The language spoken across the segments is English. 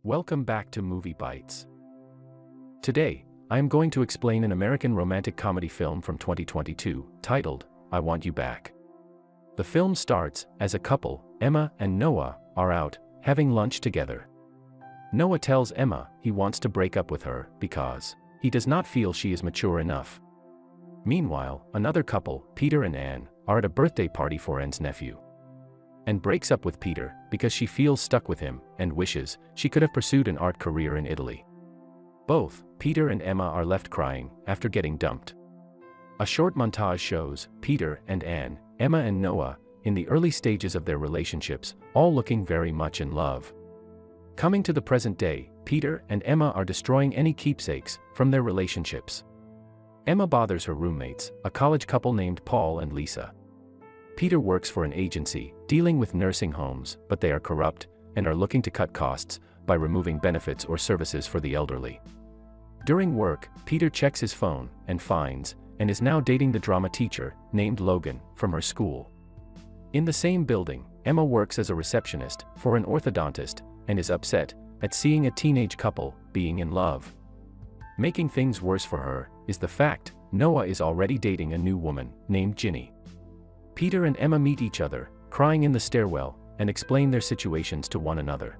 Welcome back to Movie Bites. Today, I am going to explain an American romantic comedy film from 2022, titled, I Want You Back. The film starts as a couple, Emma and Noah, are out, having lunch together. Noah tells Emma he wants to break up with her because he does not feel she is mature enough. Meanwhile, another couple, Peter and Anne, are at a birthday party for Anne's nephew. Anne breaks up with Peter because she feels stuck with him and wishes she could have pursued an art career in Italy. Both Peter and Emma are left crying after getting dumped. A short montage shows Peter and Anne, Emma and Noah, in the early stages of their relationships, all looking very much in love. Coming to the present day, Peter and Emma are destroying any keepsakes from their relationships. Emma bothers her roommates, a college couple named Paul and Lisa. Peter works for an agency dealing with nursing homes, but they are corrupt and are looking to cut costs by removing benefits or services for the elderly. During work, Peter checks his phone and finds and is now dating the drama teacher named Logan from her school. In the same building, Emma works as a receptionist for an orthodontist and is upset at seeing a teenage couple being in love. Making things worse for her is the fact Noah is already dating a new woman named Ginny. Peter and Emma meet each other, crying in the stairwell, and explain their situations to one another.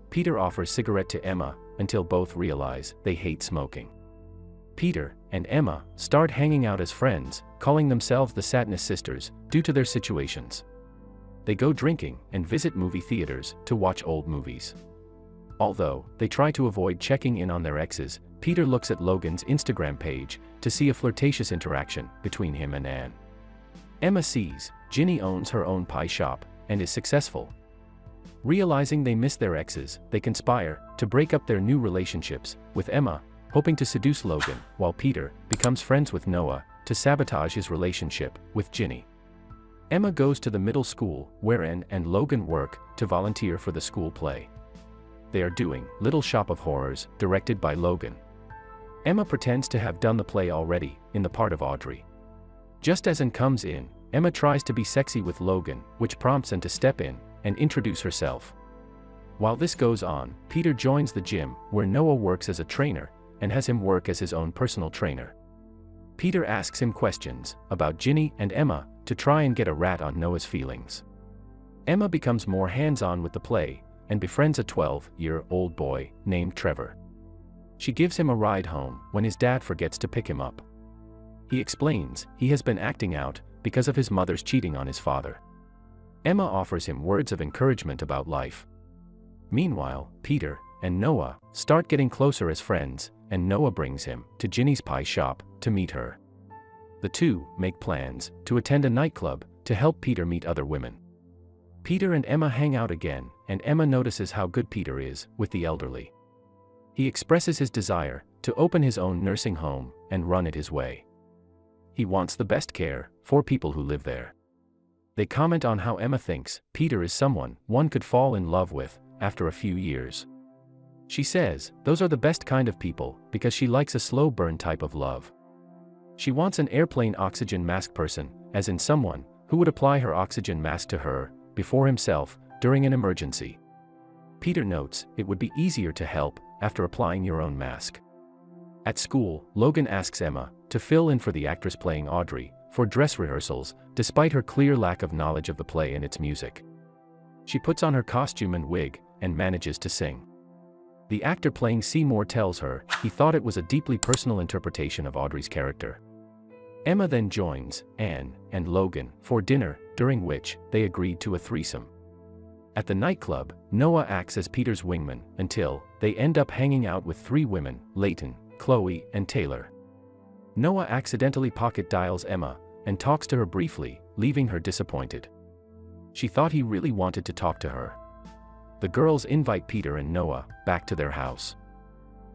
Peter offers cigarette to Emma until both realize they hate smoking. Peter and Emma start hanging out as friends, calling themselves the Sadness Sisters due to their situations. They go drinking and visit movie theaters to watch old movies. Although they try to avoid checking in on their exes, Peter looks at Logan's Instagram page to see a flirtatious interaction between him and Anne. Emma sees Ginny owns her own pie shop and is successful. Realizing they miss their exes, they conspire to break up their new relationships, with Emma hoping to seduce Logan, while Peter becomes friends with Noah to sabotage his relationship with Ginny. Emma goes to the middle school where Anne and Logan work to volunteer for the school play. They are doing Little Shop of Horrors, directed by Logan. Emma pretends to have done the play already, in the part of Audrey. Just as Anne comes in, Emma tries to be sexy with Logan, which prompts Anne to step in and introduce herself. While this goes on, Peter joins the gym where Noah works as a trainer and has him work as his own personal trainer. Peter asks him questions about Ginny and Emma to try and get a rat on Noah's feelings. Emma becomes more hands-on with the play and befriends a 12-year-old boy named Trevor. She gives him a ride home when his dad forgets to pick him up. He explains he has been acting out because of his mother's cheating on his father. Emma offers him words of encouragement about life. Meanwhile, Peter and Noah start getting closer as friends, and Noah brings him to Ginny's pie shop to meet her. The two make plans to attend a nightclub to help Peter meet other women. Peter and Emma hang out again, and Emma notices how good Peter is with the elderly. He expresses his desire to open his own nursing home and run it his way. He wants the best care for people who live there. They comment on how Emma thinks Peter is someone one could fall in love with after a few years. She says those are the best kind of people because she likes a slow burn type of love. She wants an airplane oxygen mask person, as in someone who would apply her oxygen mask to her before himself during an emergency. Peter notes it would be easier to help after applying your own mask. At school, Logan asks Emma to fill in for the actress playing Audrey for dress rehearsals, despite her clear lack of knowledge of the play and its music. She puts on her costume and wig and manages to sing. The actor playing Seymour tells her he thought it was a deeply personal interpretation of Audrey's character. Emma then joins Anne and Logan for dinner, during which they agreed to a threesome. At the nightclub, Noah acts as Peter's wingman until they end up hanging out with three women, Leighton, Chloe, and Taylor. Noah accidentally pocket dials Emma and talks to her briefly, leaving her disappointed. She thought he really wanted to talk to her. The girls invite Peter and Noah back to their house.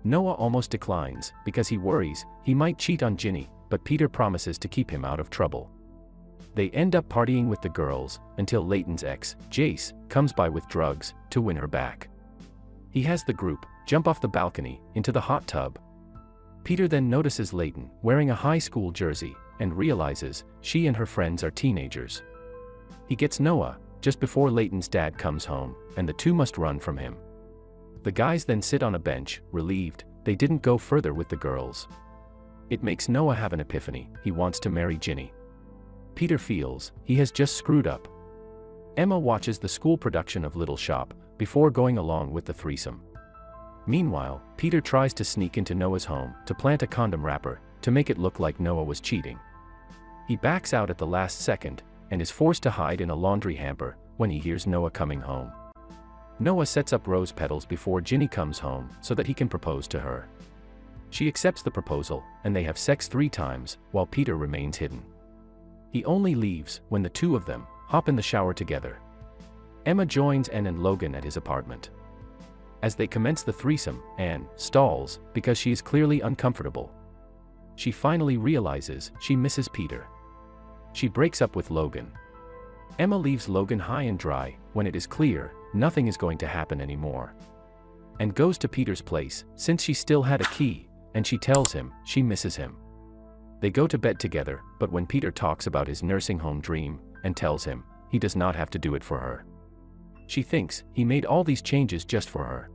Noah almost declines because he worries he might cheat on Ginny, but Peter promises to keep him out of trouble. They end up partying with the girls until Leighton's ex, Jace, comes by with drugs to win her back. He has the group jump off the balcony into the hot tub. Peter then notices Leighton wearing a high school jersey and realizes she and her friends are teenagers. He gets Noah just before Leighton's dad comes home, and the two must run from him. The guys then sit on a bench, relieved they didn't go further with the girls. It makes Noah have an epiphany. He wants to marry Ginny. Peter feels he has just screwed up. Emma watches the school production of Little Shop before going along with the threesome. Meanwhile, Peter tries to sneak into Noah's home to plant a condom wrapper to make it look like Noah was cheating. He backs out at the last second and is forced to hide in a laundry hamper when he hears Noah coming home. Noah sets up rose petals before Ginny comes home so that he can propose to her. She accepts the proposal, and they have sex 3 times while Peter remains hidden. He only leaves when the two of them hop in the shower together. Emma joins Anne and Logan at his apartment. As they commence the threesome, Anne stalls because she is clearly uncomfortable. She finally realizes she misses Peter. She breaks up with Logan. Emma leaves Logan high and dry when it is clear nothing is going to happen anymore, and goes to Peter's place since she still had a key, and she tells him she misses him. They go to bed together, but when Peter talks about his nursing home dream and tells him he does not have to do it for her, she thinks he made all these changes just for her.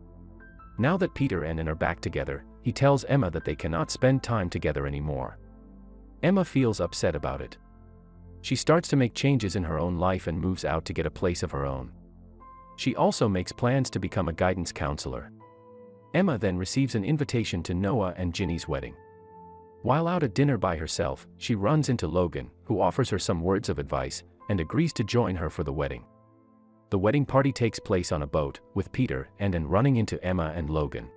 Now that Peter and Anne are back together, he tells Emma that they cannot spend time together anymore. Emma feels upset about it. She starts to make changes in her own life and moves out to get a place of her own. She also makes plans to become a guidance counselor. Emma then receives an invitation to Noah and Ginny's wedding. While out at dinner by herself, she runs into Logan, who offers her some words of advice and agrees to join her for the wedding. The wedding party takes place on a boat, with Peter and Anne running into Emma and Logan.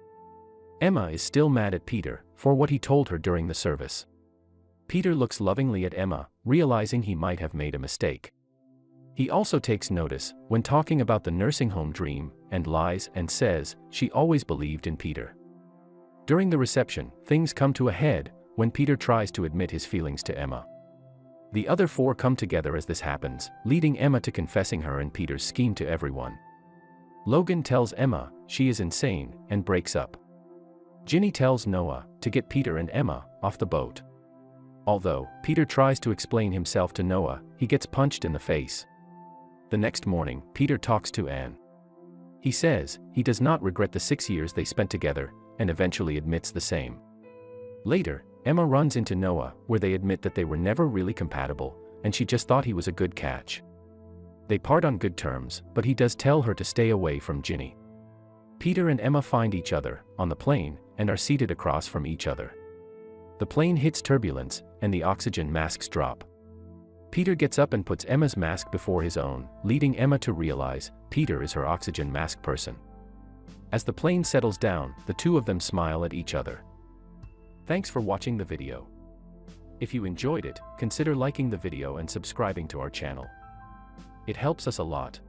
Emma is still mad at Peter for what he told her during the service. Peter looks lovingly at Emma, realizing he might have made a mistake. He also takes notice when talking about the nursing home dream and lies and says she always believed in Peter. During the reception, things come to a head when Peter tries to admit his feelings to Emma. The other 4 come together as this happens, leading Emma to confessing her and Peter's scheme to everyone. Logan tells Emma she is insane and breaks up. Ginny tells Noah to get Peter and Emma off the boat. Although Peter tries to explain himself to Noah, he gets punched in the face. The next morning, Peter talks to Anne. He says he does not regret the 6 years they spent together, and eventually admits the same. Later, Emma runs into Noah, where they admit that they were never really compatible, and she just thought he was a good catch. They part on good terms, but he does tell her to stay away from Ginny. Peter and Emma find each other on the plane and are seated across from each other. The plane hits turbulence, and the oxygen masks drop. Peter gets up and puts Emma's mask before his own, leading Emma to realize Peter is her oxygen mask person. As the plane settles down, the two of them smile at each other. Thanks for watching the video. If you enjoyed it, consider liking the video and subscribing to our channel. It helps us a lot.